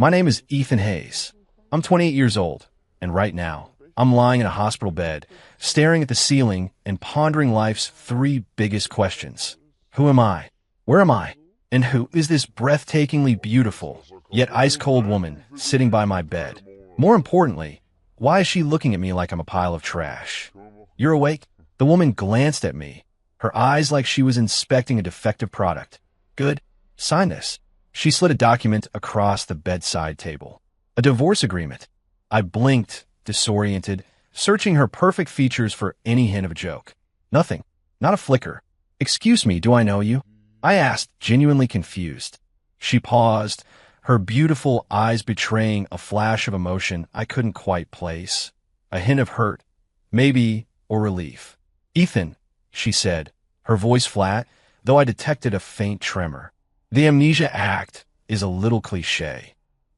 My name is Ethan Hayes. I'm 28 years old, and right now, I'm lying in a hospital bed, staring at the ceiling and pondering life's three biggest questions. Who am I? Where am I? And who is this breathtakingly beautiful, yet ice-cold woman sitting by my bed? More importantly, why is she looking at me like I'm a pile of trash? You're awake? The woman glanced at me, her eyes like she was inspecting a defective product. Good. Sign this. She slid a document across the bedside table. A divorce agreement. I blinked, disoriented, searching her perfect features for any hint of a joke. Nothing. Not a flicker. Excuse me, do I know you? I asked, genuinely confused. She paused, her beautiful eyes betraying a flash of emotion I couldn't quite place. A hint of hurt, maybe, or relief. Ethan, she said, her voice flat, though I detected a faint tremor. The amnesia act is a little cliché.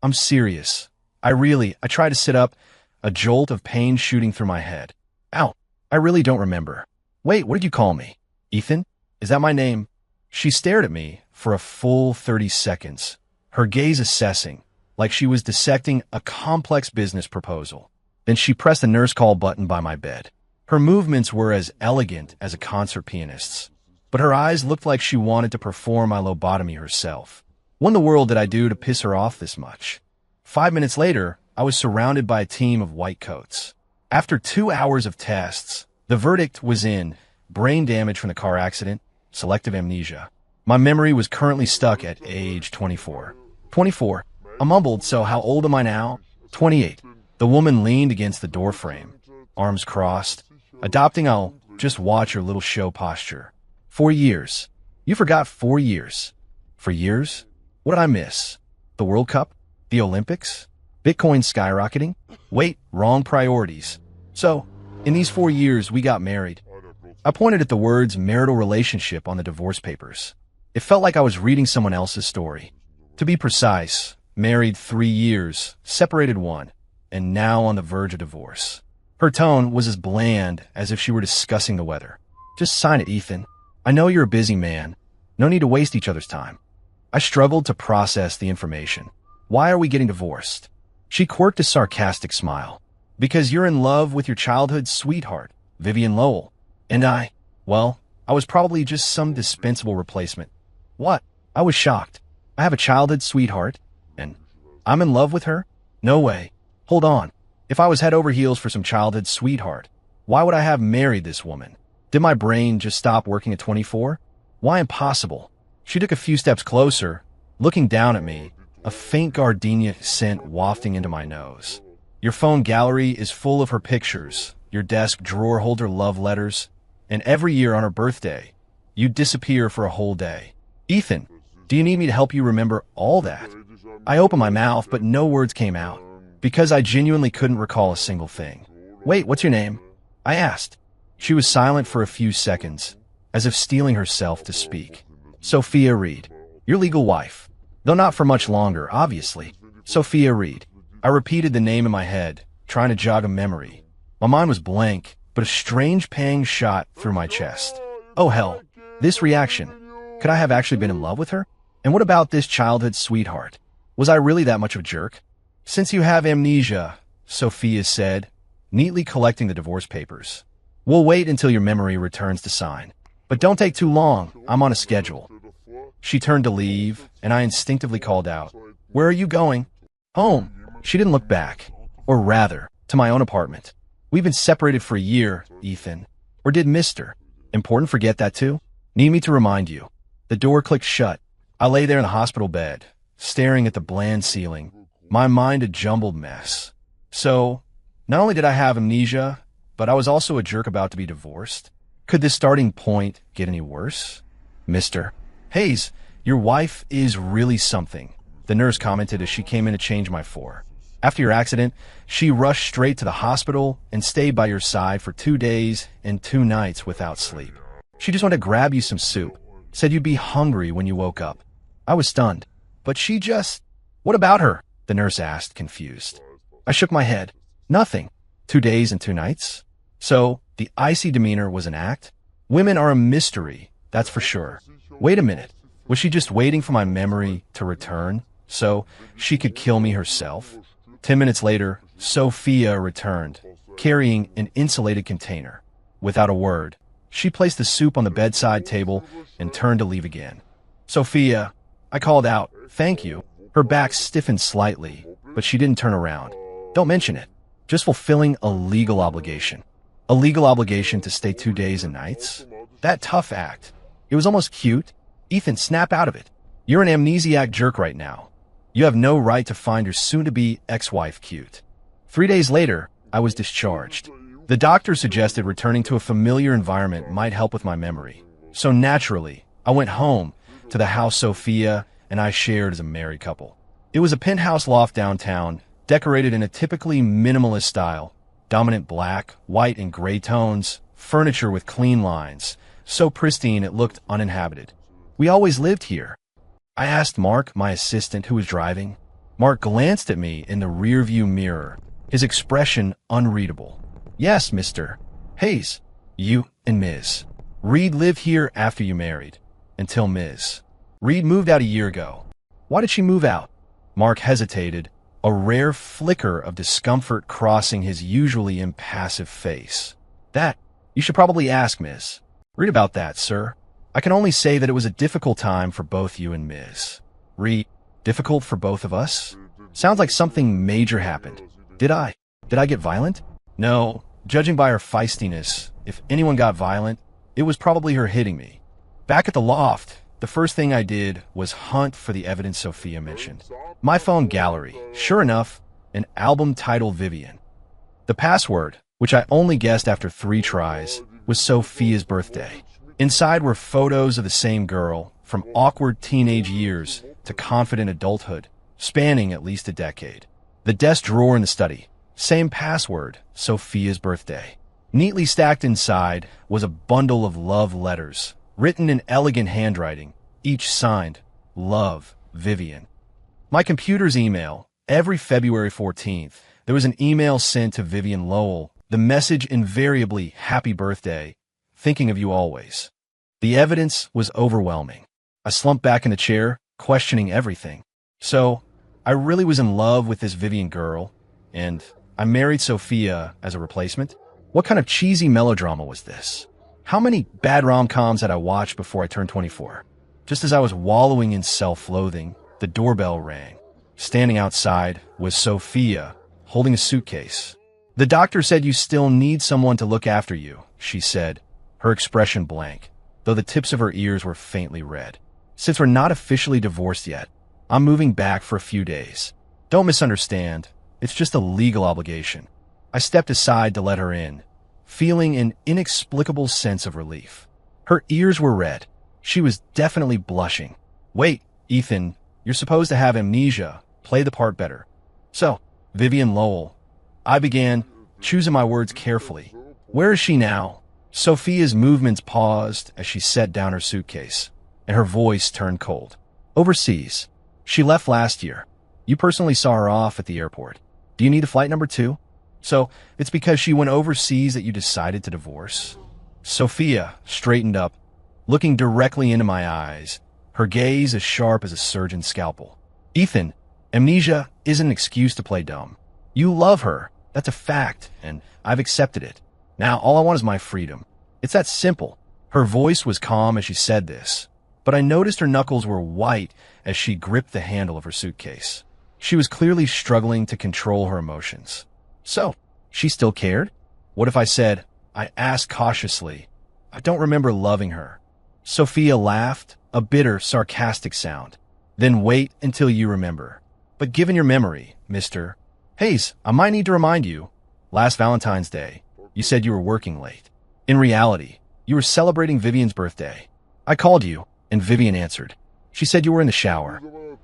I'm serious. I tried to sit up, a jolt of pain shooting through my head. Ow, I really don't remember. Wait, what did you call me? Ethan? Is that my name? She stared at me for a full 30 seconds, her gaze assessing, like she was dissecting a complex business proposal. Then she pressed the nurse call button by my bed. Her movements were as elegant as a concert pianist's, but her eyes looked like she wanted to perform my lobotomy herself. What in the world did I do to piss her off this much? 5 minutes later, I was surrounded by a team of white coats. After 2 hours of tests, the verdict was in: brain damage from the car accident, selective amnesia. My memory was currently stuck at age 24. 24. I mumbled, so how old am I now? 28. The woman leaned against the doorframe, arms crossed, adopting I'll just watch your little show posture. 4 years. You forgot 4 years. For years? What did I miss? The World Cup? The Olympics? Bitcoin skyrocketing? Wait, wrong priorities. So, in these 4 years, we got married. I pointed at the words marital relationship on the divorce papers. It felt like I was reading someone else's story. To be precise, married 3 years, separated 1, and now on the verge of divorce. Her tone was as bland as if she were discussing the weather. Just sign it, Ethan. I know you're a busy man. No need to waste each other's time. I struggled to process the information. Why are we getting divorced? She quirked a sarcastic smile. Because you're in love with your childhood sweetheart, Vivian Lowell. And I was probably just some dispensable replacement. What? I was shocked. I have a childhood sweetheart, and I'm in love with her? No way. Hold on. If I was head over heels for some childhood sweetheart, why would I have married this woman? Did my brain just stop working at 24? Why impossible? She took a few steps closer, looking down at me, a faint gardenia scent wafting into my nose. Your phone gallery is full of her pictures. Your desk drawer holds her love letters. And every year on her birthday, you disappear for a whole day. Ethan, do you need me to help you remember all that? I opened my mouth, but no words came out, because I genuinely couldn't recall a single thing. Wait, what's your name? I asked. She was silent for a few seconds, as if steeling herself to speak. Sophia Reed, your legal wife. Though not for much longer, obviously. Sophia Reed. I repeated the name in my head, trying to jog a memory. My mind was blank, but a strange pang shot through my chest. Oh hell, this reaction. Could I have actually been in love with her? And what about this childhood sweetheart? Was I really that much of a jerk? Since you have amnesia, Sophia said, neatly collecting the divorce papers. We'll wait until your memory returns to sign. But don't take too long, I'm on a schedule. She turned to leave, and I instinctively called out, Where are you going? Home. She didn't look back. Or rather, to my own apartment. We've been separated for a year, Ethan. Or did Mr. Important forget that too? Need me to remind you. The door clicked shut. I lay there in the hospital bed, staring at the bland ceiling, my mind a jumbled mess. So, not only did I have amnesia, but I was also a jerk about to be divorced. Could this starting point get any worse? Mr. Hayes, your wife is really something, the nurse commented as she came in to change my four. After your accident, she rushed straight to the hospital and stayed by your side for 2 days and 2 nights without sleep. She just wanted to grab you some soup, said you'd be hungry when you woke up. I was stunned. But she just... What about her? The nurse asked, confused. I shook my head. Nothing. 2 days and 2 nights? So, the icy demeanor was an act? Women are a mystery, that's for sure. Wait a minute. Was she just waiting for my memory to return? so she could kill me herself. 10 minutes later, Sophia returned, carrying an insulated container. Without a word, she placed the soup on the bedside table and turned to leave again. Sophia, I called out, thank you. Her back stiffened slightly, but she didn't turn around. Don't mention it. Just fulfilling a legal obligation. A legal obligation to stay 2 days and nights? That tough act. It was almost cute. Ethan, snap out of it. You're an amnesiac jerk right now. You have no right to find your soon-to-be ex-wife cute. 3 days later, I was discharged. The doctor suggested returning to a familiar environment might help with my memory. So naturally, I went home to the house Sophia and I shared as a married couple. It was a penthouse loft downtown, decorated in a typically minimalist style. Dominant black, white, and gray tones, furniture with clean lines, so pristine it looked uninhabited. We always lived here. I asked Mark, my assistant, who was driving. Mark glanced at me in the rearview mirror, his expression unreadable. Yes, Mr. Hayes, you and Ms. Reed lived here after you married, until Ms. Reed moved out a year ago. Why did she move out? Mark hesitated, a rare flicker of discomfort crossing his usually impassive face. That, you should probably ask Ms. Reed about that, sir. I can only say that it was a difficult time for both you and Ms. Reed. Difficult for both of us? Sounds like something major happened. Did I get violent? No. Judging by her feistiness, if anyone got violent, it was probably her hitting me. Back at the loft, the first thing I did was hunt for the evidence Sophia mentioned. My phone gallery, sure enough, an album titled Vivian. The password, which I only guessed after 3 tries, was Sophia's birthday. Inside were photos of the same girl, from awkward teenage years to confident adulthood, spanning at least a decade. The desk drawer in the study, same password, Sophia's birthday. Neatly stacked inside was a bundle of love letters, written in elegant handwriting, each signed, Love, Vivian. My computer's email, every February 14th, there was an email sent to Vivian Lowell, the message invariably, happy birthday, thinking of you always. The evidence was overwhelming. I slumped back in the chair, questioning everything. So, I really was in love with this Vivian girl, and I married Sophia as a replacement? What kind of cheesy melodrama was this? How many bad rom-coms had I watched before I turned 24? Just as I was wallowing in self-loathing, the doorbell rang. Standing outside was Sophia, holding a suitcase. The doctor said you still need someone to look after you, she said, her expression blank, though the tips of her ears were faintly red. Since we're not officially divorced yet, I'm moving back for a few days. Don't misunderstand, it's just a legal obligation. I stepped aside to let her in, feeling an inexplicable sense of relief. Her ears were red. She was definitely blushing. Wait, Ethan, you're supposed to have amnesia. Play the part better. So, Vivian Lowell. I began, choosing my words carefully. Where is she now? Sophia's movements paused as she set down her suitcase, and her voice turned cold. Overseas. She left last year. You personally saw her off at the airport. Do you need a flight number 2? So, it's because she went overseas that you decided to divorce? Sophia straightened up, looking directly into my eyes, her gaze as sharp as a surgeon's scalpel. Ethan, amnesia isn't an excuse to play dumb. You love her. That's a fact, and I've accepted it. Now, all I want is my freedom. It's that simple. Her voice was calm as she said this, but I noticed her knuckles were white as she gripped the handle of her suitcase. She was clearly struggling to control her emotions. So, she still cared? What if I said, I asked cautiously, I don't remember loving her. Sophia laughed, a bitter, sarcastic sound. Then wait until you remember. But given your memory, Mr. Hayes, I might need to remind you, last Valentine's Day, you said you were working late. In reality, you were celebrating Vivian's birthday. I called you, and Vivian answered. She said you were in the shower.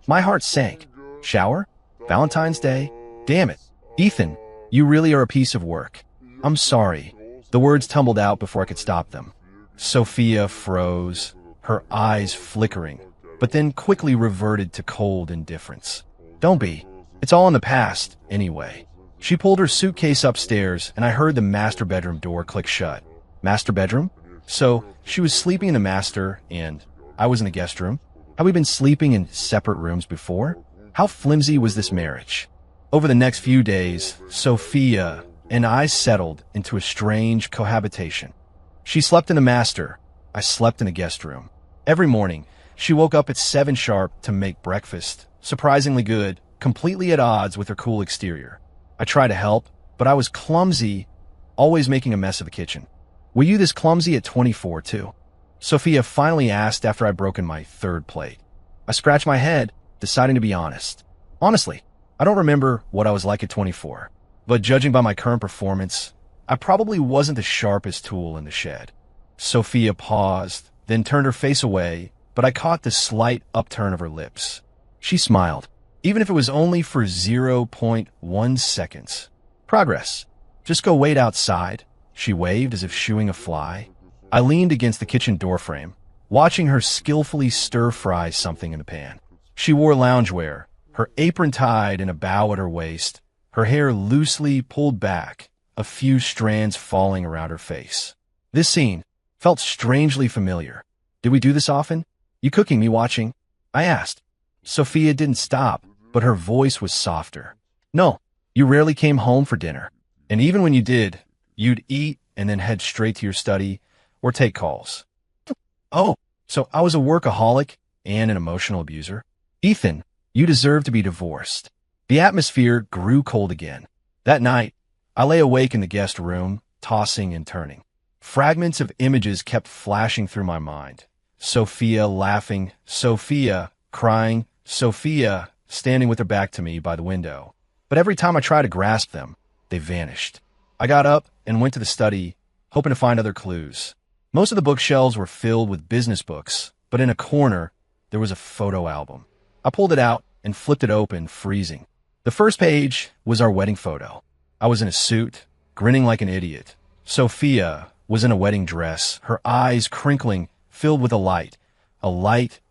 My heart sank. Shower? Valentine's Day? Damn it. Ethan, you really are a piece of work. I'm sorry. The words tumbled out before I could stop them. Sophia froze, her eyes flickering, but then quickly reverted to cold indifference. Don't be. It's all in the past, anyway. She pulled her suitcase upstairs, and I heard the master bedroom door click shut. Master bedroom? So, she was sleeping in the master, and I was in the guest room? Had we been sleeping in separate rooms before? How flimsy was this marriage? Over the next few days, Sophia and I settled into a strange cohabitation. She slept in the master. I slept in the guest room. Every morning, she woke up at 7 sharp to make breakfast, surprisingly good, completely at odds with her cool exterior. I tried to help, but I was clumsy, always making a mess of the kitchen. Were you this clumsy at 24 too? Sophia finally asked after I'd broken my 3rd plate. I scratched my head, deciding to be honest. Honestly, I don't remember what I was like at 24, but judging by my current performance, I probably wasn't the sharpest tool in the shed. Sophia paused, then turned her face away, but I caught the slight upturn of her lips. She smiled, even if it was only for 0.1 seconds. Progress. Just go wait outside, she waved as if shooing a fly. I leaned against the kitchen doorframe, watching her skillfully stir-fry something in the pan. She wore loungewear, her apron tied in a bow at her waist, her hair loosely pulled back, a few strands falling around her face. This scene felt strangely familiar. Did we do this often? You cooking, me watching? I asked. Sophia didn't stop, but her voice was softer. No, you rarely came home for dinner. And even when you did, you'd eat and then head straight to your study or take calls. Oh, so I was a workaholic and an emotional abuser? Ethan, you deserve to be divorced. The atmosphere grew cold again. That night, I lay awake in the guest room, tossing and turning. Fragments of images kept flashing through my mind. Sophia laughing, Sophia crying, Sophia standing with her back to me by the window. But every time I tried to grasp them, they vanished. I got up and went to the study, hoping to find other clues. Most of the bookshelves were filled with business books, but in a corner, there was a photo album. I pulled it out and flipped it open, freezing. The first page was our wedding photo. I was in a suit, grinning like an idiot. Sophia was in a wedding dress, her eyes crinkling, filled with a light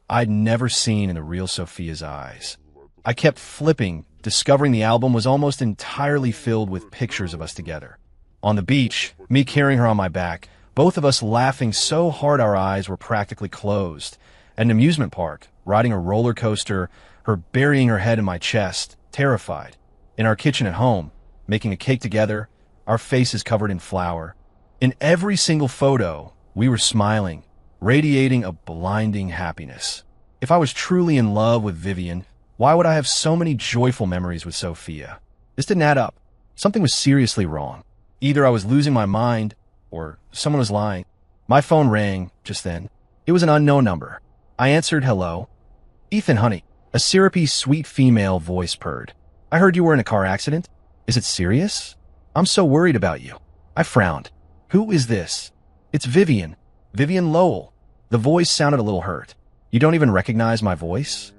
I'd never seen in the real Sophia's eyes. I kept flipping, discovering the album was almost entirely filled with pictures of us together. On the beach, me carrying her on my back, both of us laughing so hard our eyes were practically closed. At an amusement park, riding a roller coaster, her burying her head in my chest, terrified. In our kitchen at home, making a cake together, our faces covered in flour. In every single photo, we were smiling, radiating a blinding happiness. If I was truly in love with Vivian, why would I have so many joyful memories with Sophia? This didn't add up. Something was seriously wrong. Either I was losing my mind, or someone was lying. My phone rang just then. It was an unknown number. I answered hello. Ethan, honey, a syrupy, sweet female voice purred. I heard you were in a car accident. Is it serious? I'm so worried about you. I frowned. Who is this? It's Vivian. Vivian Lowell. The voice sounded a little hurt. You don't even recognize my voice?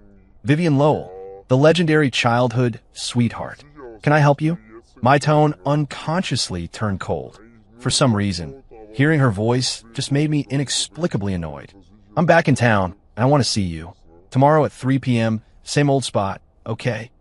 Vivian Lowell, the legendary childhood sweetheart. Can I help you? My tone unconsciously turned cold. For some reason, hearing her voice just made me inexplicably annoyed. I'm back in town, and I want to see you. Tomorrow at 3 p.m., same old spot, okay?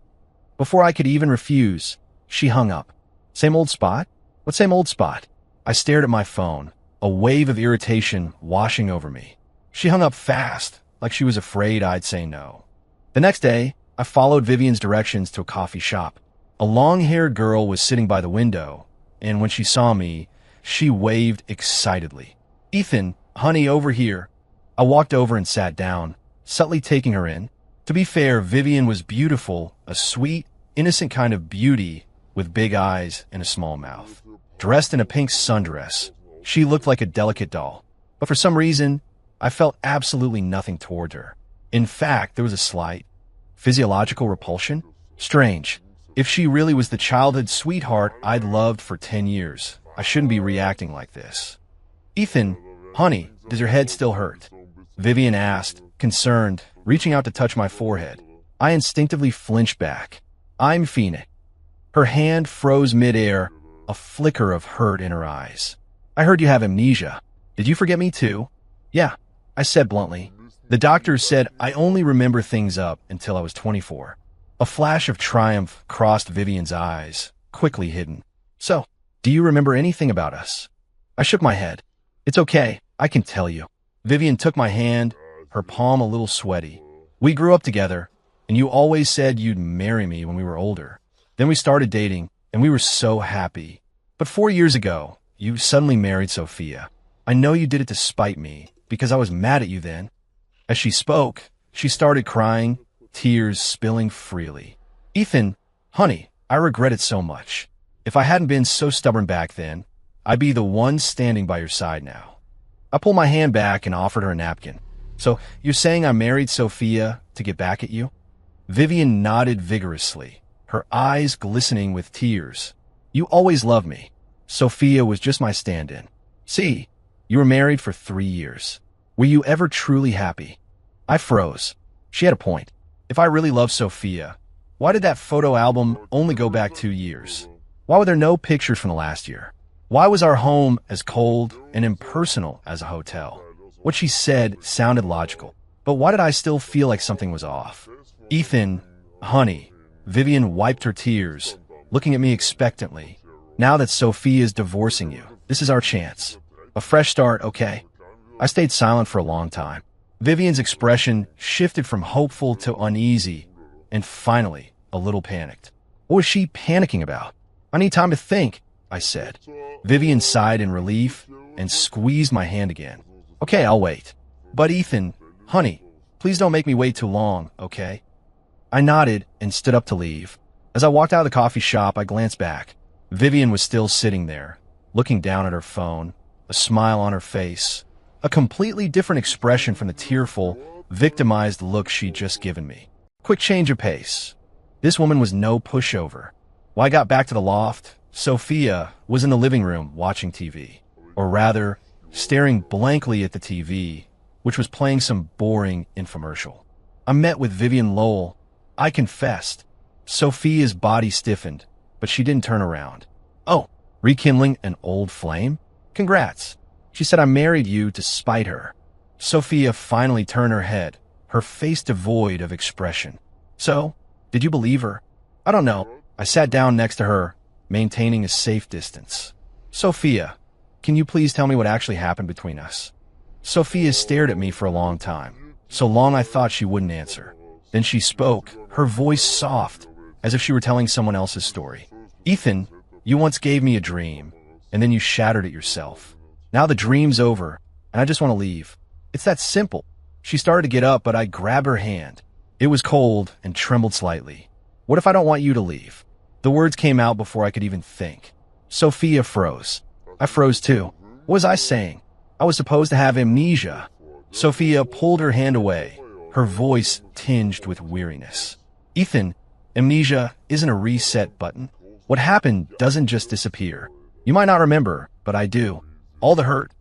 Before I could even refuse, she hung up. Same old spot? What same old spot? I stared at my phone, a wave of irritation washing over me. She hung up fast, like she was afraid I'd say no. The next day, I followed Vivian's directions to a coffee shop. A long-haired girl was sitting by the window, and when she saw me, she waved excitedly. Ethan, honey, over here. I walked over and sat down, subtly taking her in. To be fair, Vivian was beautiful, a sweet, innocent kind of beauty with big eyes and a small mouth. Dressed in a pink sundress, she looked like a delicate doll. But for some reason, I felt absolutely nothing toward her. In fact, there was a slight physiological repulsion. Strange. If she really was the childhood sweetheart I'd loved for 10 years, I shouldn't be reacting like this. Ethan, honey, does your head still hurt? Vivian asked, concerned, reaching out to touch my forehead. I instinctively flinched back. I'm Phoenix. Her hand froze midair, a flicker of hurt in her eyes. I heard you have amnesia. Did you forget me too? Yeah, I said bluntly. The doctors said I only remember things up until I was 24. A flash of triumph crossed Vivian's eyes, quickly hidden. So, do you remember anything about us? I shook my head. It's okay, I can tell you. Vivian took my hand, her palm a little sweaty. We grew up together. And you always said you'd marry me when we were older. Then we started dating, and we were so happy. But 4 years ago, you suddenly married Sophia. I know you did it to spite me, because I was mad at you then." As she spoke, she started crying, tears spilling freely. "Ethan, honey, I regret it so much. If I hadn't been so stubborn back then, I'd be the one standing by your side now." I pulled my hand back and offered her a napkin. "So, you're saying I married Sophia to get back at you?" Vivian nodded vigorously, her eyes glistening with tears. "You always loved me. Sophia was just my stand-in. See, you were married for 3 years. Were you ever truly happy?" I froze. She had a point. If I really loved Sophia, why did that photo album only go back 2 years? Why were there no pictures from the last year? Why was our home as cold and impersonal as a hotel? What she said sounded logical, but why did I still feel like something was off? "Ethan, honey," Vivian wiped her tears, looking at me expectantly. "Now that Sophia is divorcing you, this is our chance. A fresh start, okay?" I stayed silent for a long time. Vivian's expression shifted from hopeful to uneasy, and finally, a little panicked. What was she panicking about? "I need time to think," I said. Vivian sighed in relief and squeezed my hand again. "Okay, I'll wait. But Ethan, honey, please don't make me wait too long, okay?" I nodded and stood up to leave. As I walked out of the coffee shop, I glanced back. Vivian was still sitting there, looking down at her phone, a smile on her face, a completely different expression from the tearful, victimized look she'd just given me. Quick change of pace. This woman was no pushover. When I got back to the loft, Sophia was in the living room watching TV, or rather, staring blankly at the TV, which was playing some boring infomercial. I met with Vivian Lowell. I confessed. Sophia's body stiffened, but she didn't turn around. "Oh, rekindling an old flame? Congrats." She said I married you to spite her. Sophia finally turned her head, her face devoid of expression. "So, did you believe her?" "I don't know." I sat down next to her, maintaining a safe distance. "Sophia, can you please tell me what actually happened between us?" Sophia stared at me for a long time, so long I thought she wouldn't answer. Then she spoke, her voice soft, as if she were telling someone else's story. "Ethan, you once gave me a dream, and then you shattered it yourself. Now the dream's over, and I just want to leave. It's that simple." She started to get up, but I grabbed her hand. It was cold and trembled slightly. "What if I don't want you to leave?" The words came out before I could even think. Sophia froze. I froze too. What was I saying? I was supposed to have amnesia. Sophia pulled her hand away, her voice tinged with weariness. "Ethan, amnesia isn't a reset button. What happened doesn't just disappear. You might not remember, but I do. All the hurt,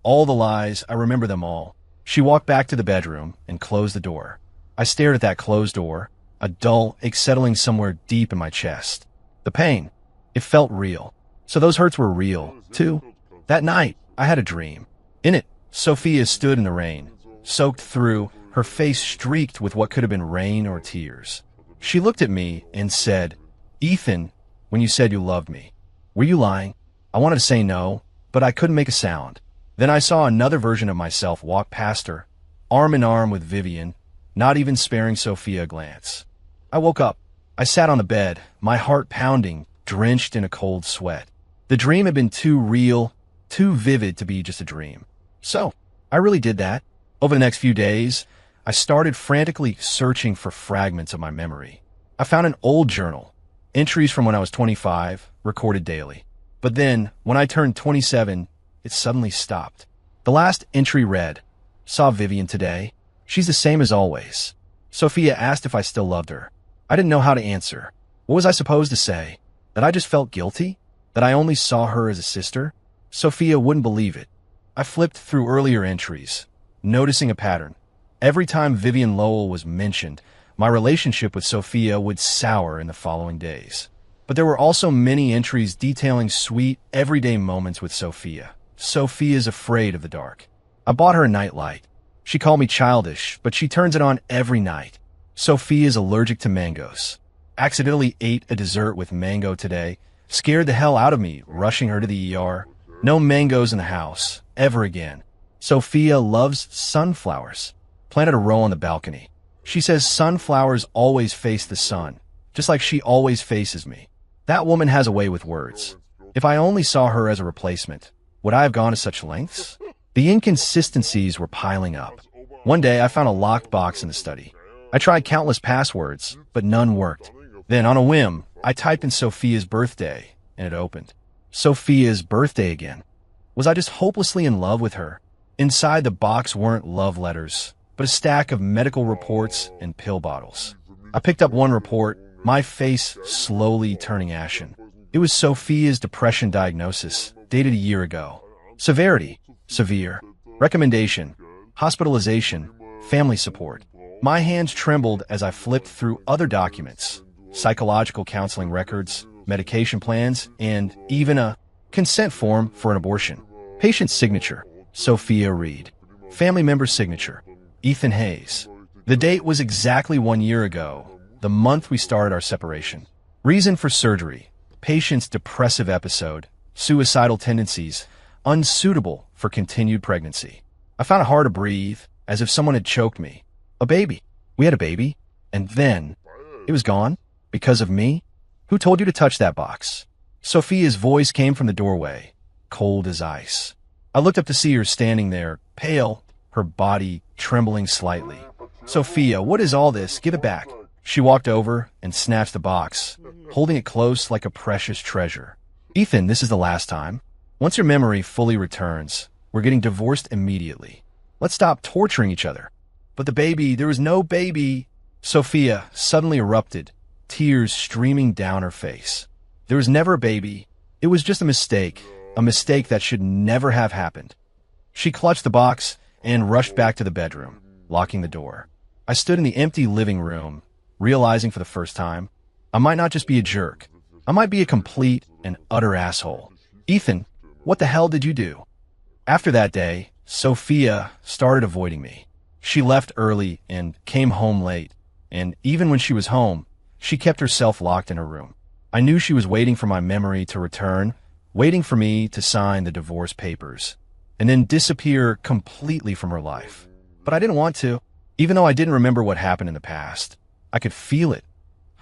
all the lies, I remember them all." She walked back to the bedroom and closed the door. I stared at that closed door, a dull ache settling somewhere deep in my chest. The pain, it felt real. So those hurts were real, too. That night, I had a dream. In it, Sophia stood in the rain, soaked through, her face streaked with what could have been rain or tears. She looked at me and said, "Ethan, when you said you loved me, were you lying?" I wanted to say no, but I couldn't make a sound. Then I saw another version of myself walk past her, arm in arm with Vivian, not even sparing Sophia a glance. I woke up. I sat on the bed, my heart pounding, drenched in a cold sweat. The dream had been too real, too vivid to be just a dream. So, I really did that. Over the next few days, I started frantically searching for fragments of my memory. I found an old journal, entries from when I was 25, recorded daily. But then, when I turned 27, it suddenly stopped. The last entry read, "Saw Vivian today. She's the same as always." Sophia asked if I still loved her. I didn't know how to answer. What was I supposed to say? That I just felt guilty? That I only saw her as a sister? Sophia wouldn't believe it. I flipped through earlier entries, noticing a pattern. Every time Vivian Lowell was mentioned, my relationship with Sophia would sour in the following days. But there were also many entries detailing sweet, everyday moments with Sophia. Sophia's afraid of the dark. I bought her a nightlight. She called me childish, but she turns it on every night. Sophia's allergic to mangoes. Accidentally ate a dessert with mango today. Scared the hell out of me, rushing her to the ER. No mangoes in the house, ever again. Sophia loves sunflowers. Planted a row on the balcony. She says sunflowers always face the sun, just like she always faces me. That woman has a way with words. If I only saw her as a replacement, would I have gone to such lengths? The inconsistencies were piling up. One day, I found a locked box in the study. I tried countless passwords, but none worked. Then, on a whim, I typed in Sophia's birthday, and it opened. Sophia's birthday again. Was I just hopelessly in love with her? Inside the box weren't love letters, but a stack of medical reports and pill bottles. I picked up one report, my face slowly turning ashen. It was Sophia's depression diagnosis, dated a year ago. Severity, severe. Recommendation, hospitalization, family support. My hands trembled as I flipped through other documents, psychological counseling records, medication plans, and even a consent form for an abortion. Patient's signature, Sophia Reed. Family member's signature, Ethan Hayes. The date was exactly 1 year ago, the month we started our separation. Reason for surgery, patient's depressive episode, suicidal tendencies, unsuitable for continued pregnancy. I found it hard to breathe, as if someone had choked me. A baby. We had a baby, and then it was gone. Because of me? Who told you to touch that box? Sophia's voice came from the doorway, cold as ice. I looked up to see her standing there, pale, her body trembling slightly. Sophia, what is all this? Give it back. She walked over and snatched the box, holding it close like a precious treasure. Ethan, this is the last time. Once your memory fully returns, we're getting divorced immediately. Let's stop torturing each other. But the baby, there was no baby. Sophia suddenly erupted, tears streaming down her face. There was never a baby. It was just a mistake that should never have happened. She clutched the box and rushed back to the bedroom, locking the door. I stood in the empty living room, realizing for the first time, I might not just be a jerk. I might be a complete and utter asshole. Ethan, what the hell did you do? After that day, Sophia started avoiding me. She left early and came home late, and even when she was home, she kept herself locked in her room. I knew she was waiting for my memory to return, waiting for me to sign the divorce papers, and then disappear completely from her life. But I didn't want to. Even though I didn't remember what happened in the past, I could feel it.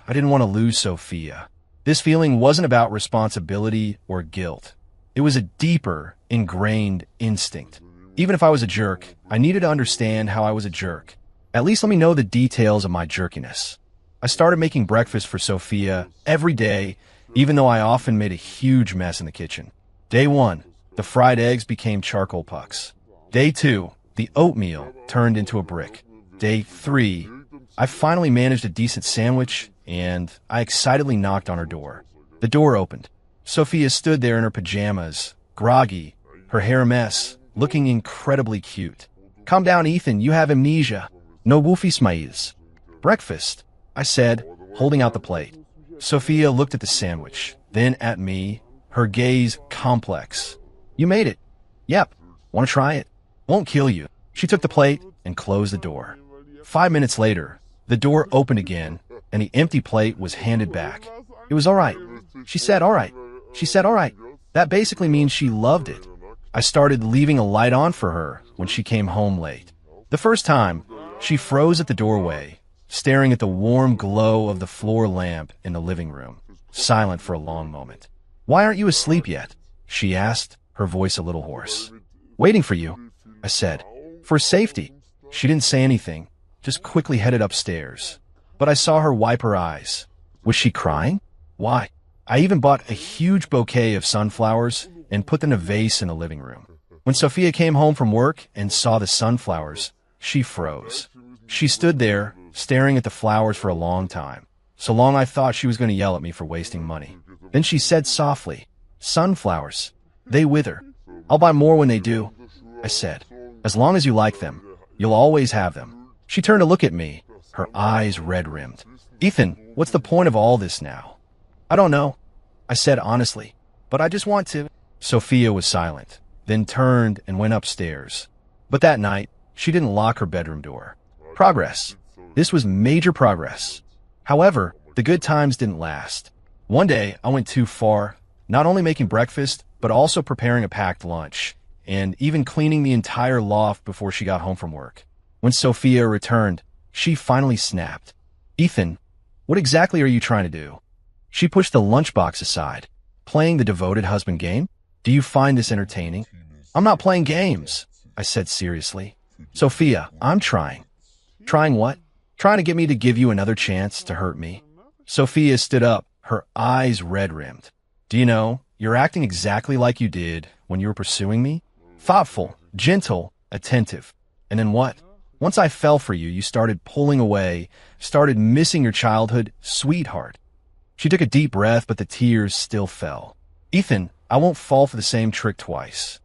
I didn't want to lose Sophia. This feeling wasn't about responsibility or guilt. It was a deeper, ingrained instinct. Even if I was a jerk, I needed to understand how I was a jerk. At least let me know the details of my jerkiness. I started making breakfast for Sophia every day, even though I often made a huge mess in the kitchen. Day 1, the fried eggs became charcoal pucks. Day 2, the oatmeal turned into a brick. Day 3, I finally managed a decent sandwich, and I excitedly knocked on her door. The door opened. Sophia stood there in her pajamas, groggy, her hair a mess, looking incredibly cute. Calm down, Ethan, you have amnesia. No woofy smiles. Breakfast, I said, holding out the plate. Sophia looked at the sandwich, then at me, her gaze complex. You made it. Yep. Want to try it? Won't kill you. She took the plate and closed the door. 5 minutes later, the door opened again, and the empty plate was handed back. It was all right. She said, all right. She said, all right. That basically means she loved it. I started leaving a light on for her when she came home late. The first time, she froze at the doorway, staring at the warm glow of the floor lamp in the living room, silent for a long moment. Why aren't you asleep yet? She asked, her voice a little hoarse. Waiting for you, I said. For safety. She didn't say anything, just quickly headed upstairs. But I saw her wipe her eyes. Was she crying? Why? I even bought a huge bouquet of sunflowers and put them in a vase in the living room. When Sophia came home from work and saw the sunflowers, she froze. She stood there, staring at the flowers for a long time, so long I thought she was going to yell at me for wasting money. Then she said softly, sunflowers, they wither. I'll buy more when they do, I said. As long as you like them, you'll always have them. She turned to look at me, her eyes red-rimmed. Ethan, what's the point of all this now? I don't know, I said honestly, but I just want to. Sophia was silent, then turned and went upstairs. But that night, she didn't lock her bedroom door. Progress. This was major progress. However, the good times didn't last. One day, I went too far, not only making breakfast, but also preparing a packed lunch, and even cleaning the entire loft before she got home from work. When Sophia returned, She finally snapped. Ethan, what exactly are you trying to do? She pushed the lunchbox aside. Playing the devoted husband game? Do you find this entertaining? I'm not playing games, I said seriously. Sophia, I'm trying. Trying what? Trying to get me to give you another chance to hurt me. Sophia stood up, her eyes red-rimmed. Do you know, you're acting exactly like you did when you were pursuing me? Thoughtful, gentle, attentive. And then what? Once I fell for you, you started pulling away, started missing your childhood sweetheart. She took a deep breath, but the tears still fell. Ethan, I won't fall for the same trick twice.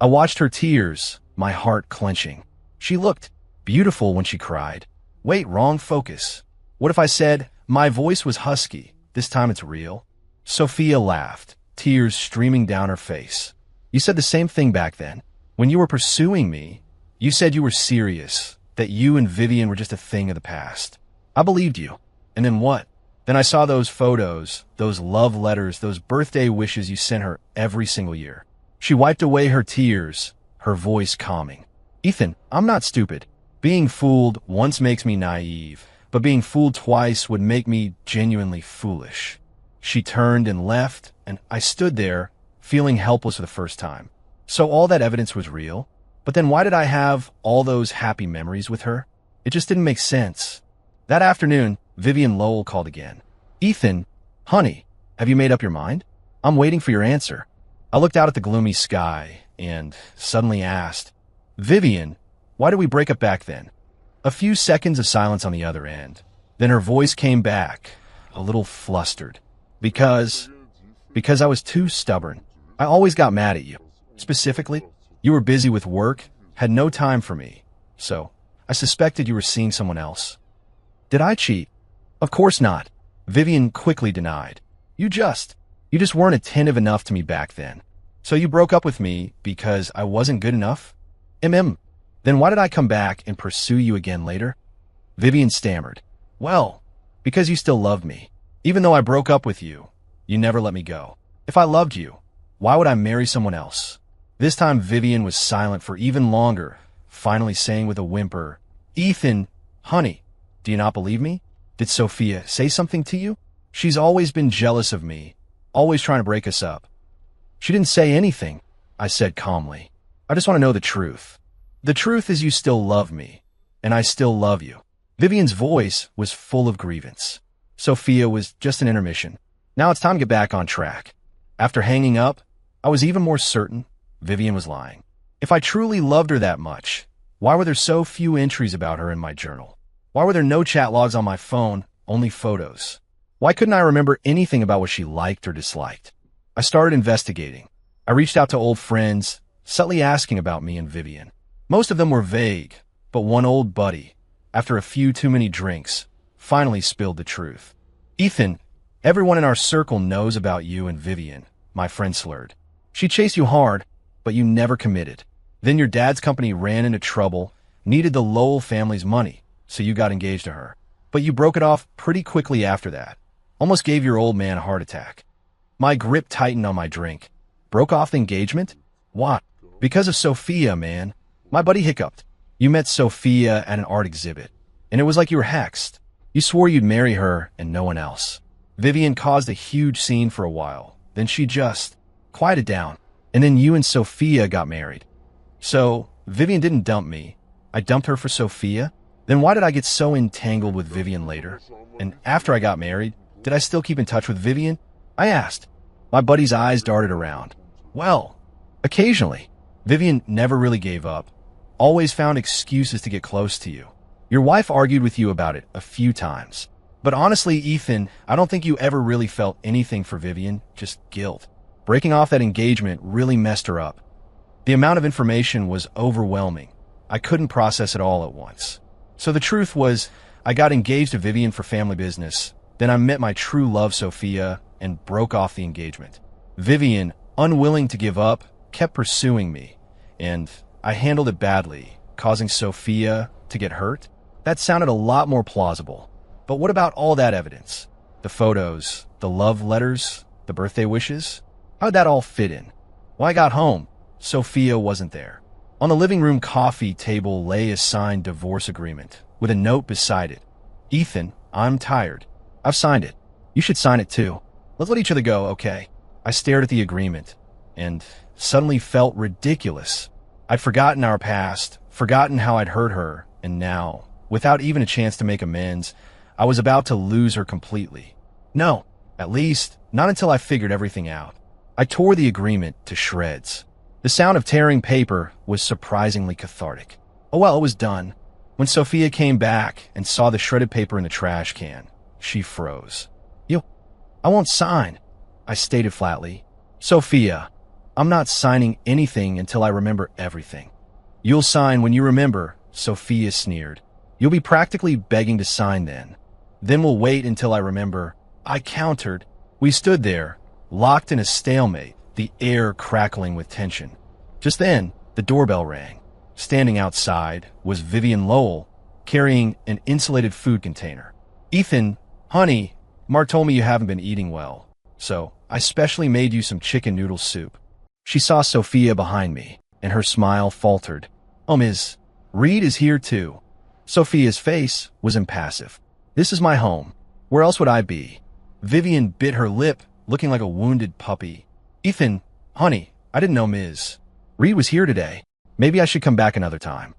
I watched her tears, my heart clenching. She looked beautiful when she cried. Wait, wrong focus. What if I said, my voice was husky, this time it's real? Sophia laughed, tears streaming down her face. You said the same thing back then. When you were pursuing me, you said you were serious, that you and Vivian were just a thing of the past. I believed you. And then what? Then I saw those photos, those love letters, those birthday wishes you sent her every single year. She wiped away her tears, her voice calming. Ethan, I'm not stupid. Being fooled once makes me naive, but being fooled twice would make me genuinely foolish. She turned and left, and I stood there, feeling helpless for the first time. So all that evidence was real? But then why did I have all those happy memories with her? It just didn't make sense. That afternoon, Vivian Lowell called again. Ethan, honey, have you made up your mind? I'm waiting for your answer. I looked out at the gloomy sky and suddenly asked, Vivian, why did we break up back then? A few seconds of silence on the other end. Then her voice came back, a little flustered. Because I was too stubborn. I always got mad at you. Specifically, you were busy with work, had no time for me. So, I suspected you were seeing someone else. Did I cheat? Of course not. Vivian quickly denied. You just weren't attentive enough to me back then. So you broke up with me because I wasn't good enough? Then why did I come back and pursue you again later? Vivian stammered. Well, because you still loved me. Even though I broke up with you, you never let me go. If I loved you, why would I marry someone else? This time Vivian was silent for even longer, finally saying with a whimper, Ethan, honey, do you not believe me? Did Sophia say something to you? She's always been jealous of me, always trying to break us up. She didn't say anything, I said calmly. I just want to know the truth. The truth is you still love me, and I still love you. Vivian's voice was full of grievance. Sophia was just an intermission. Now it's time to get back on track. After hanging up, I was even more certain Vivian was lying. If I truly loved her that much, why were there so few entries about her in my journal? Why were there no chat logs on my phone, only photos? Why couldn't I remember anything about what she liked or disliked? I started investigating. I reached out to old friends, subtly asking about me and Vivian. Most of them were vague, but one old buddy, after a few too many drinks, finally spilled the truth. Ethan, everyone in our circle knows about you and Vivian, my friend slurred. She chased you hard, but you never committed. Then your dad's company ran into trouble, needed the Lowell family's money, so you got engaged to her. But you broke it off pretty quickly after that. Almost gave your old man a heart attack. My grip tightened on my drink. Broke off the engagement? Why? Because of Sophia, man. My buddy hiccuped. You met Sophia at an art exhibit, and it was like you were hexed. You swore you'd marry her and no one else. Vivian caused a huge scene for a while. Then she just quieted down, and then you and Sophia got married. So, Vivian didn't dump me. I dumped her for Sophia? Then why did I get so entangled with Vivian later? And after I got married, did I still keep in touch with Vivian? I asked. My buddy's eyes darted around. Well, occasionally. Vivian never really gave up. Always found excuses to get close to you. Your wife argued with you about it a few times. But honestly, Ethan, I don't think you ever really felt anything for Vivian, just guilt. Breaking off that engagement really messed her up. The amount of information was overwhelming. I couldn't process it all at once. So the truth was, I got engaged to Vivian for family business. Then I met my true love, Sophia, and broke off the engagement. Vivian, unwilling to give up, kept pursuing me, and I handled it badly, causing Sophia to get hurt. That sounded a lot more plausible. But what about all that evidence? The photos, the love letters, the birthday wishes? How'd that all fit in? When I got home, Sophia wasn't there. On the living room coffee table lay a signed divorce agreement, with a note beside it. Ethan, I'm tired. I've signed it. You should sign it too. Let's let each other go, okay? I stared at the agreement and suddenly felt ridiculous. I'd forgotten our past, forgotten how I'd hurt her, and now, without even a chance to make amends, I was about to lose her completely. No, at least, not until I figured everything out. I tore the agreement to shreds. The sound of tearing paper was surprisingly cathartic. Oh well, it was done. When Sophia came back and saw the shredded paper in the trash can, she froze. I won't sign, I stated flatly. Sophia, I'm not signing anything until I remember everything. You'll sign when you remember, Sophia sneered. You'll be practically begging to sign then. Then we'll wait until I remember, I countered. We stood there, locked in a stalemate, the air crackling with tension. Just then, the doorbell rang. Standing outside was Vivian Lowell, carrying an insulated food container. Ethan, honey, Mark told me you haven't been eating well, so I specially made you some chicken noodle soup. She saw Sophia behind me, and her smile faltered. Oh, Ms. Reed is here too. Sophia's face was impassive. This is my home. Where else would I be? Vivian bit her lip, looking like a wounded puppy. Ethan, honey, I didn't know Ms. Reed was here today. Maybe I should come back another time.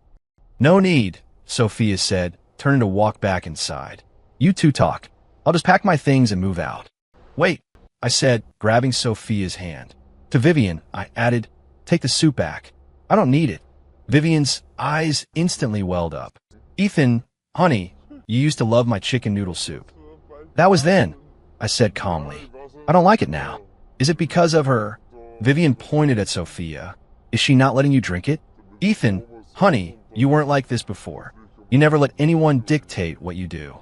No need, Sophia said, turning to walk back inside. You two talk. I'll just pack my things and move out. Wait, I said, grabbing Sophia's hand. To Vivian, I added, take the soup back. I don't need it. Vivian's eyes instantly welled up. Ethan, honey, you used to love my chicken noodle soup. That was then, I said calmly. I don't like it now. Is it because of her? Vivian pointed at Sophia. Is she not letting you drink it? Ethan, honey, you weren't like this before. You never let anyone dictate what you do.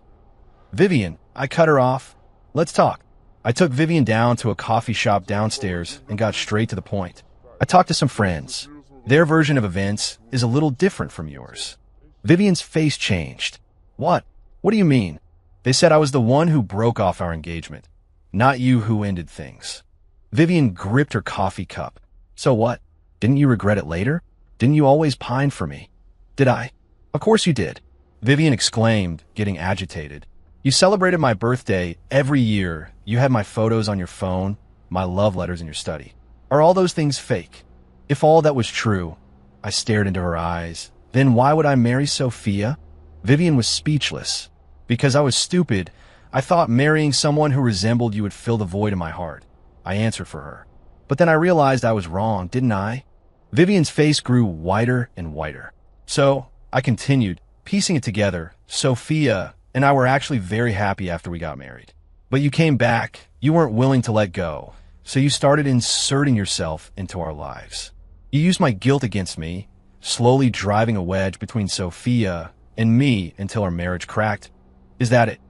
Vivian, I cut her off. Let's talk. I took Vivian down to a coffee shop downstairs and got straight to the point. I talked to some friends. Their version of events is a little different from yours. Vivian's face changed. What? What do you mean? They said I was the one who broke off our engagement, not you who ended things. Vivian gripped her coffee cup. So what? Didn't you regret it later? Didn't you always pine for me? Did I? Of course you did. Vivian exclaimed, getting agitated. You celebrated my birthday every year. You had my photos on your phone, my love letters in your study. Are all those things fake? If all that was true, I stared into her eyes. Then why would I marry Sophia? Vivian was speechless. Because I was stupid, I thought marrying someone who resembled you would fill the void in my heart. I answered for her. But then I realized I was wrong, didn't I? Vivian's face grew whiter and whiter. So, I continued, piecing it together. Sophia and I were actually very happy after we got married. But you came back. You weren't willing to let go. So you started inserting yourself into our lives. You used my guilt against me, slowly driving a wedge between Sophia and me until our marriage cracked. Is that it?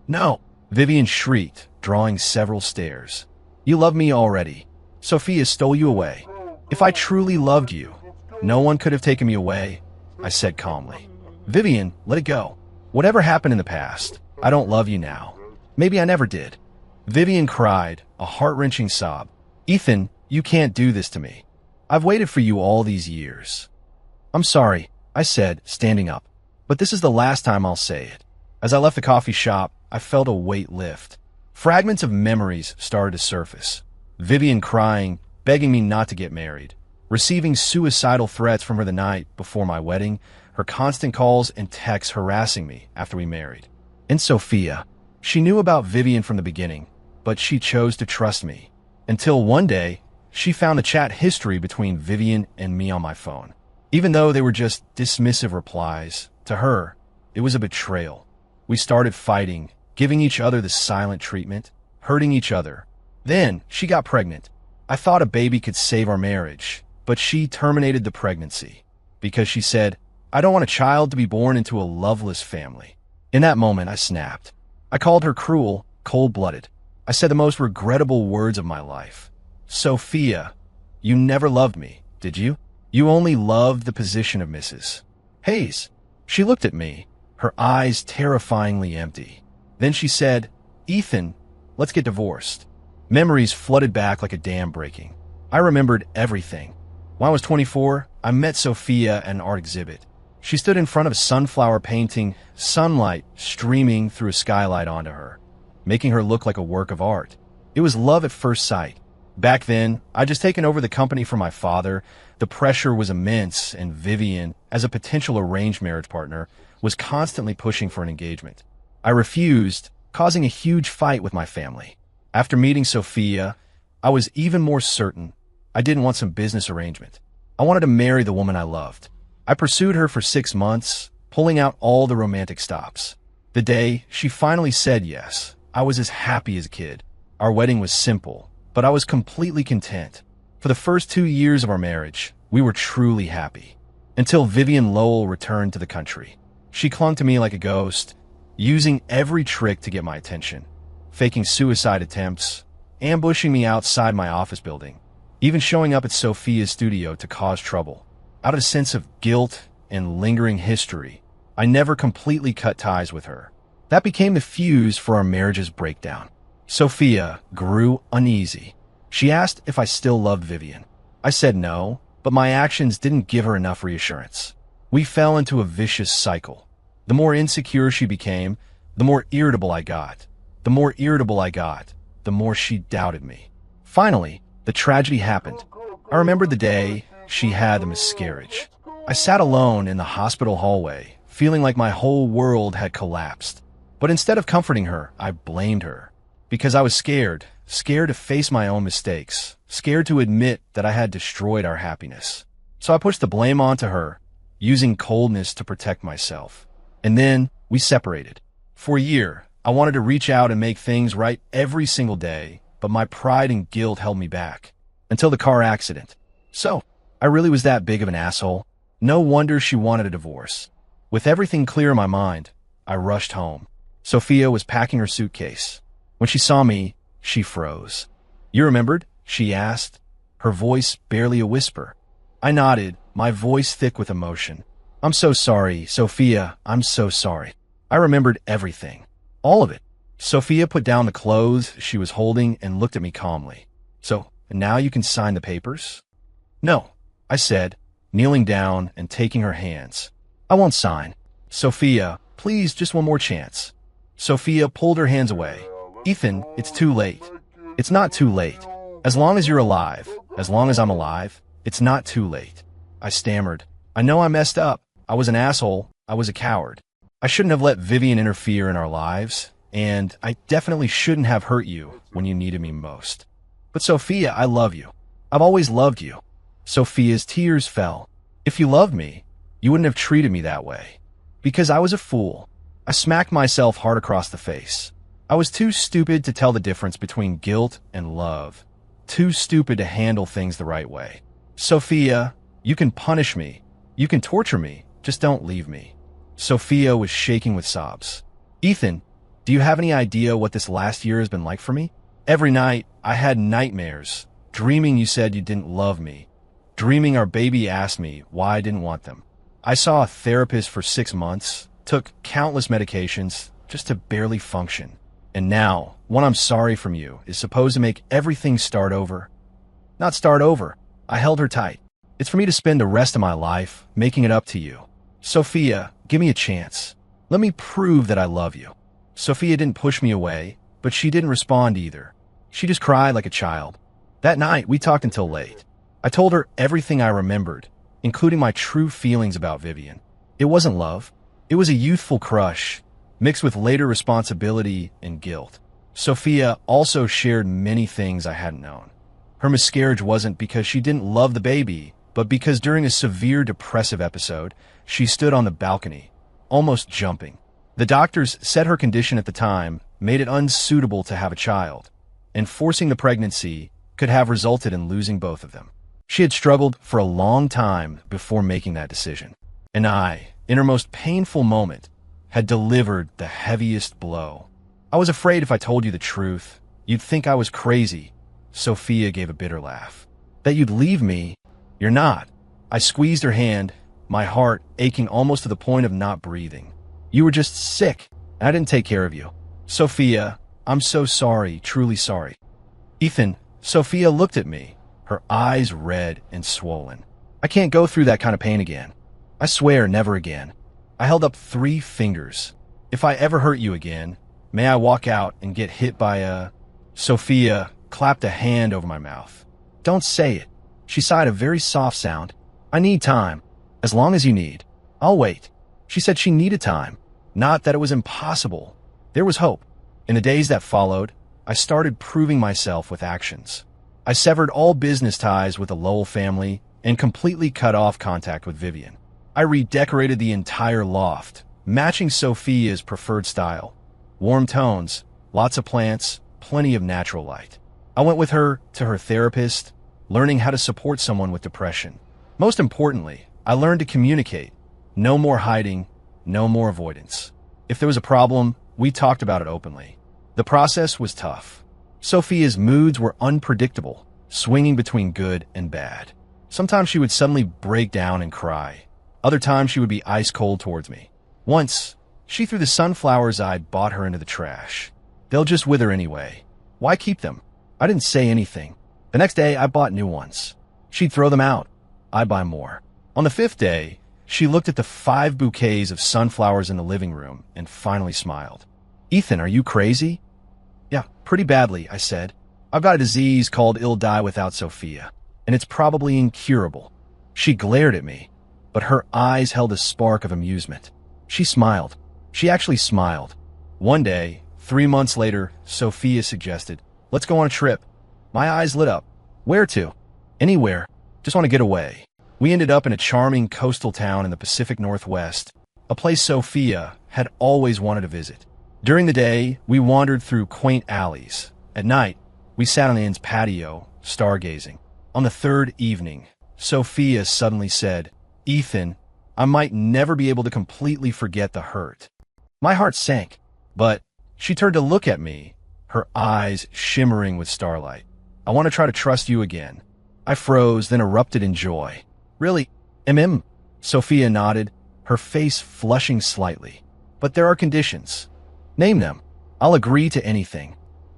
No, Vivian shrieked, drawing several stairs. You love me already. Sophia stole you away. If I truly loved you, no one could have taken me away, I said calmly. Vivian, let it go. Whatever happened in the past, I don't love you now. Maybe I never did. Vivian cried, a heart-wrenching sob. Ethan, you can't do this to me. I've waited for you all these years. I'm sorry, I said, standing up. But this is the last time I'll say it. As I left the coffee shop, I felt a weight lift. Fragments of memories started to surface. Vivian crying, begging me not to get married. Receiving suicidal threats from her the night before my wedding. Her constant calls and texts harassing me after we married. And Sophia. She knew about Vivian from the beginning, but she chose to trust me. Until one day, she found the chat history between Vivian and me on my phone. Even though they were just dismissive replies, to her, it was a betrayal. We started fighting, giving each other the silent treatment, hurting each other. Then, she got pregnant. I thought a baby could save our marriage, but she terminated the pregnancy because she said, I don't want a child to be born into a loveless family. In that moment, I snapped. I called her cruel, cold-blooded. I said the most regrettable words of my life. Sophia, you never loved me, did you? You only loved the position of Mrs. Hayes. She looked at me, her eyes terrifyingly empty. Then she said, Ethan, let's get divorced. Memories flooded back like a dam breaking. I remembered everything. When I was 24, I met Sophia at an art exhibit. She stood in front of a sunflower painting, sunlight streaming through a skylight onto her, making her look like a work of art. It was love at first sight. Back then, I'd just taken over the company from my father. The pressure was immense, and Vivian, as a potential arranged marriage partner, was constantly pushing for an engagement. I refused, causing a huge fight with my family. After meeting Sophia, I was even more certain I didn't want some business arrangement. I wanted to marry the woman I loved. I pursued her for 6 months, pulling out all the romantic stops. The day she finally said yes, I was as happy as a kid. Our wedding was simple, but I was completely content. For the first 2 years of our marriage, we were truly happy. Until Vivian Lowell returned to the country. She clung to me like a ghost, using every trick to get my attention, faking suicide attempts, ambushing me outside my office building, even showing up at Sophia's studio to cause trouble. Out of a sense of guilt and lingering history, I never completely cut ties with her. That became the fuse for our marriage's breakdown. Sophia grew uneasy. She asked if I still loved Vivian. I said no, but my actions didn't give her enough reassurance. We fell into a vicious cycle. The more insecure she became, the more irritable I got. The more irritable I got, the more she doubted me. Finally, the tragedy happened. I remembered the day she had the miscarriage. I sat alone in the hospital hallway, feeling like my whole world had collapsed. But instead of comforting her, I blamed her. Because I was scared to face my own mistakes, scared to admit that I had destroyed our happiness. So I pushed the blame onto her, using coldness to protect myself. And then we separated. For a year, I wanted to reach out and make things right every single day, but my pride and guilt held me back. Until the car accident. So, I really was that big of an asshole. No wonder she wanted a divorce. With everything clear in my mind, I rushed home. Sophia was packing her suitcase. When she saw me, she froze. "You remembered?" she asked, her voice barely a whisper. I nodded, my voice thick with emotion. "I'm so sorry, Sophia, I'm so sorry." I remembered everything. All of it. Sophia put down the clothes she was holding and looked at me calmly. "So, now you can sign the papers?" "No," I said, kneeling down and taking her hands. "I won't sign." "Sophia, please, just one more chance." Sophia pulled her hands away. "Ethan, it's too late." "It's not too late. As long as you're alive, as long as I'm alive, it's not too late." I stammered. "I know I messed up. I was an asshole. I was a coward. I shouldn't have let Vivian interfere in our lives, and I definitely shouldn't have hurt you when you needed me most. But Sophia, I love you. I've always loved you." Sophia's tears fell. "If you loved me, you wouldn't have treated me that way." Because I was a fool. I smacked myself hard across the face. I was too stupid to tell the difference between guilt and love. Too stupid to handle things the right way. "Sophia, you can punish me. You can torture me. Just don't leave me." Sophia was shaking with sobs. "Ethan, do you have any idea what this last year has been like for me? Every night, I had nightmares, dreaming you said you didn't love me, dreaming our baby asked me why I didn't want them. I saw a therapist for 6 months, took countless medications just to barely function. And now, what I'm sorry from you is supposed to make everything start over." "Not start over." I held her tight. "It's for me to spend the rest of my life making it up to you. Sophia, give me a chance. Let me prove that I love you." Sophia didn't push me away, but she didn't respond either. She just cried like a child. That night, we talked until late. I told her everything I remembered, including my true feelings about Vivian. It wasn't love. It was a youthful crush, mixed with later responsibility and guilt. Sophia also shared many things I hadn't known. Her miscarriage wasn't because she didn't love the baby, but because during a severe depressive episode, she stood on the balcony, almost jumping. The doctors said her condition at the time made it unsuitable to have a child, and forcing the pregnancy could have resulted in losing both of them. She had struggled for a long time before making that decision. And I, in her most painful moment, had delivered the heaviest blow. "I was afraid if I told you the truth, you'd think I was crazy." Sophia gave a bitter laugh. "That you'd leave me? You're not." I squeezed her hand, my heart aching almost to the point of not breathing. "You were just sick, and I didn't take care of you." "Sophia, I'm so sorry, truly sorry." "Ethan," Sophia looked at me, her eyes red and swollen. "I can't go through that kind of pain again." I swear never again. I held up 3 fingers. If I ever hurt you again, may I walk out and get hit by a... Sophia clapped a hand over my mouth. Don't say it. She sighed a very soft sound. I need time. As long as you need. I'll wait. She said she needed time. Not that it was impossible. There was hope. In the days that followed, I started proving myself with actions. I severed all business ties with the Lowell family and completely cut off contact with Vivian. I redecorated the entire loft, matching Sophia's preferred style. Warm tones, lots of plants, plenty of natural light. I went with her to her therapist, learning how to support someone with depression. Most importantly, I learned to communicate. No more hiding, no more avoidance. If there was a problem, we talked about it openly. The process was tough. Sophia's moods were unpredictable, swinging between good and bad. Sometimes she would suddenly break down and cry. Other times she would be ice cold towards me. Once, she threw the sunflowers I'd bought her into the trash. They'll just wither anyway. Why keep them? I didn't say anything. The next day, I bought new ones. She'd throw them out. I'd buy more. On the 5th day, she looked at the 5 bouquets of sunflowers in the living room and finally smiled. Ethan, are you crazy? Yeah, pretty badly, I said. I've got a disease called I'll die without Sophia, and it's probably incurable. She glared at me, but her eyes held a spark of amusement. She smiled. She actually smiled. One day, 3 months later, Sophia suggested, let's go on a trip. My eyes lit up. Where to? Anywhere. Just want to get away. We ended up in a charming coastal town in the Pacific Northwest, a place Sophia had always wanted to visit. During the day, we wandered through quaint alleys. At night, we sat on the inn's patio, stargazing. On the 3rd evening, Sophia suddenly said, Ethan, I might never be able to completely forget the hurt. My heart sank, but she turned to look at me, her eyes shimmering with starlight. I want to try to trust you again. I froze, then erupted in joy. Really? Sophia nodded, her face flushing slightly. But there are conditions. Name them. I'll agree to anything.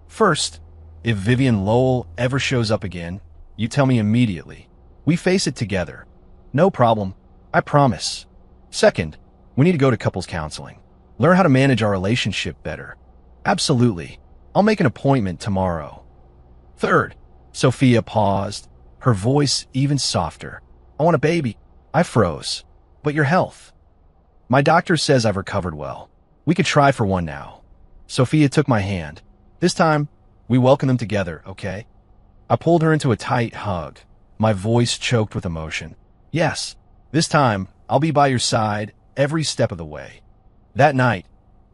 First, if Vivian Lowell ever shows up again, you tell me immediately. We face it together. No problem. I promise. Second, we need to go to couples counseling. Learn how to manage our relationship better. Absolutely. I'll make an appointment tomorrow. Third, Sophia paused, her voice even softer. I want a baby. I froze. But your health? My doctor says I've recovered well. We could try for one now. Sophia took my hand. This time, we welcome them together, okay? I pulled her into a tight hug, my voice choked with emotion. Yes, this time, I'll be by your side every step of the way. That night,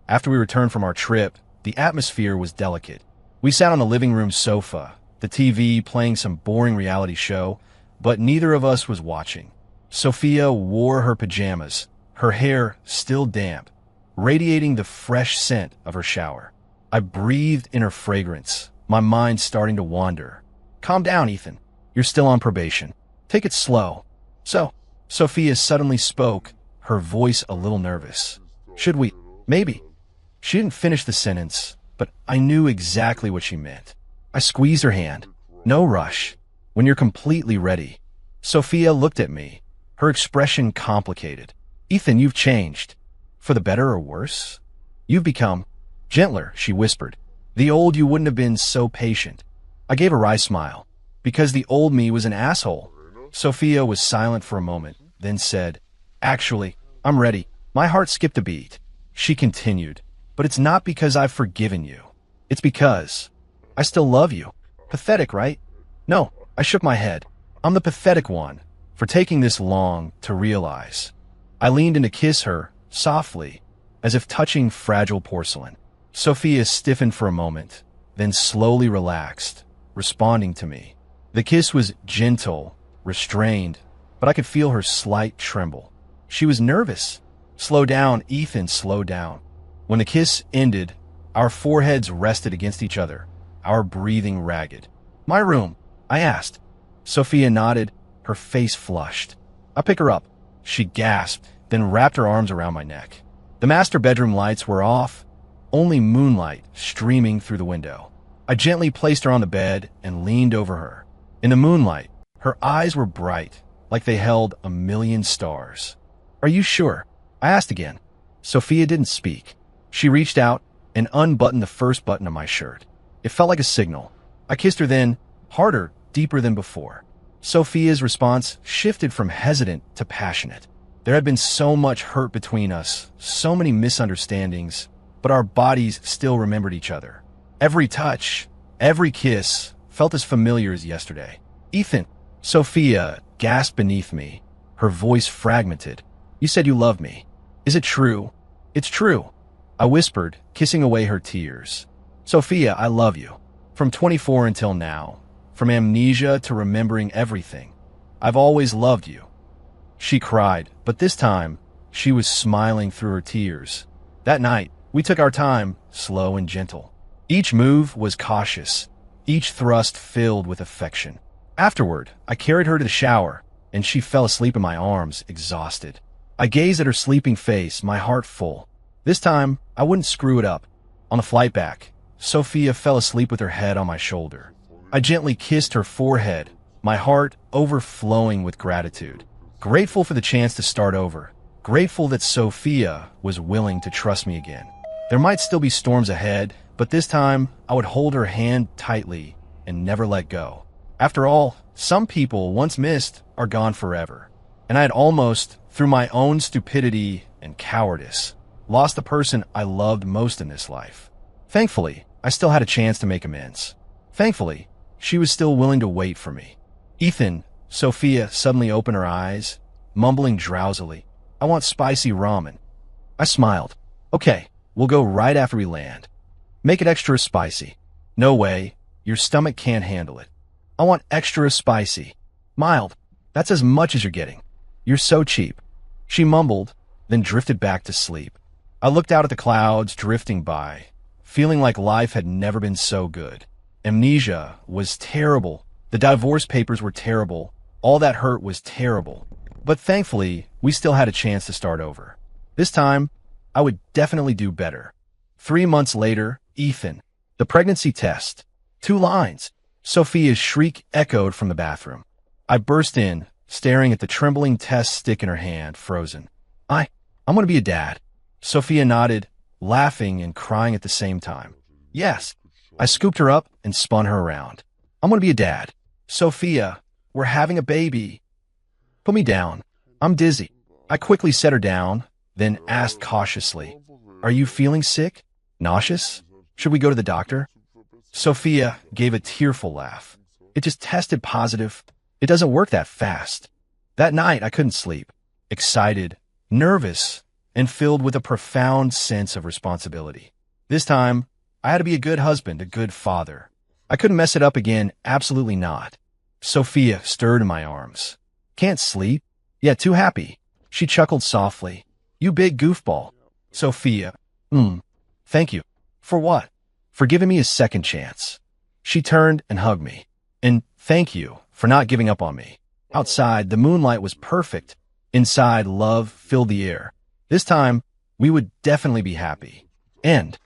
after we returned from our trip, the atmosphere was delicate. We sat on the living room sofa, the TV playing some boring reality show, but neither of us was watching. Sophia wore her pajamas, her hair still damp, radiating the fresh scent of her shower. I breathed in her fragrance, my mind starting to wander. Calm down, Ethan. You're still on probation. Take it slow. So, Sophia suddenly spoke, her voice a little nervous. Should we? Maybe. She didn't finish the sentence, but I knew exactly what she meant. I squeezed her hand. No rush. When you're completely ready. Sophia looked at me, her expression complicated. Ethan, you've changed. For the better or worse? You've become gentler, she whispered. The old you wouldn't have been so patient. I gave a wry smile. Because the old me was an asshole. Sophia was silent for a moment, then said, Actually, I'm ready. My heart skipped a beat. She continued, But it's not because I've forgiven you. It's because I still love you. Pathetic, right? No, I shook my head. I'm the pathetic one for taking this long to realize. I leaned in to kiss her, softly, as if touching fragile porcelain. Sophia stiffened for a moment, then slowly relaxed, responding to me. The kiss was gentle, restrained, but I could feel her slight tremble. She was nervous. Slow down, Ethan, slow down. When the kiss ended, our foreheads rested against each other, our breathing ragged. My room, I asked. Sophia nodded, her face flushed. I pick her up. She gasped, then wrapped her arms around my neck. The master bedroom lights were off, only moonlight streaming through the window. I gently placed her on the bed and leaned over her. In the moonlight, her eyes were bright, like they held a million stars. Are you sure? I asked again. Sophia didn't speak. She reached out and unbuttoned the first button of my shirt. It felt like a signal. I kissed her then, harder, deeper than before. Sophia's response shifted from hesitant to passionate. There had been so much hurt between us, so many misunderstandings, but our bodies still remembered each other. Every touch, every kiss felt as familiar as yesterday. Ethan, Sophia gasped beneath me, her voice fragmented. You said you loved me. Is it true? It's true. I whispered, kissing away her tears. Sophia, I love you. From 24 until now, from amnesia to remembering everything, I've always loved you. She cried, but this time, she was smiling through her tears. That night, we took our time, slow and gentle. Each move was cautious, each thrust filled with affection. Afterward, I carried her to the shower, and she fell asleep in my arms, exhausted. I gazed at her sleeping face, my heart full. This time, I wouldn't screw it up. On the flight back, Sophia fell asleep with her head on my shoulder. I gently kissed her forehead, my heart overflowing with gratitude. Grateful for the chance to start over. Grateful that Sophia was willing to trust me again. There might still be storms ahead, but this time I would hold her hand tightly and never let go. After all, some people once missed are gone forever. And I had almost, through my own stupidity and cowardice, lost the person I loved most in this life. Thankfully, I still had a chance to make amends. Thankfully, she was still willing to wait for me. Ethan, Sophia suddenly opened her eyes, mumbling drowsily, I want spicy ramen. I smiled. Okay, we'll go right after we land. Make it extra spicy. No way, your stomach can't handle it. I want extra spicy. Mild, that's as much as you're getting. You're so cheap. She mumbled, then drifted back to sleep. I looked out at the clouds drifting by, feeling like life had never been so good. Amnesia was terrible. The divorce papers were terrible. All that hurt was terrible. But thankfully, we still had a chance to start over. This time, I would definitely do better. 3 months later, Ethan. The pregnancy test. 2 lines. Sophia's shriek echoed from the bathroom. I burst in, staring at the trembling test stick in her hand, frozen. I'm going to be a dad. Sophia nodded, laughing and crying at the same time. Yes. I scooped her up and spun her around. I'm going to be a dad. Sophia, we're having a baby. Put me down. I'm dizzy. I quickly set her down, then asked cautiously, Are you feeling sick? Nauseous? Should we go to the doctor? Sophia gave a tearful laugh. It just tested positive. It doesn't work that fast. That night, I couldn't sleep. Excited, nervous, and filled with a profound sense of responsibility. This time, I had to be a good husband, a good father. I couldn't mess it up again, absolutely not. Sophia stirred in my arms. Can't sleep? Yeah, too happy. She chuckled softly. You big goofball. Sophia. Thank you. For what? For giving me a second chance. She turned and hugged me. And thank you for not giving up on me. Outside, the moonlight was perfect. Inside, love filled the air. This time, we would definitely be happy. End.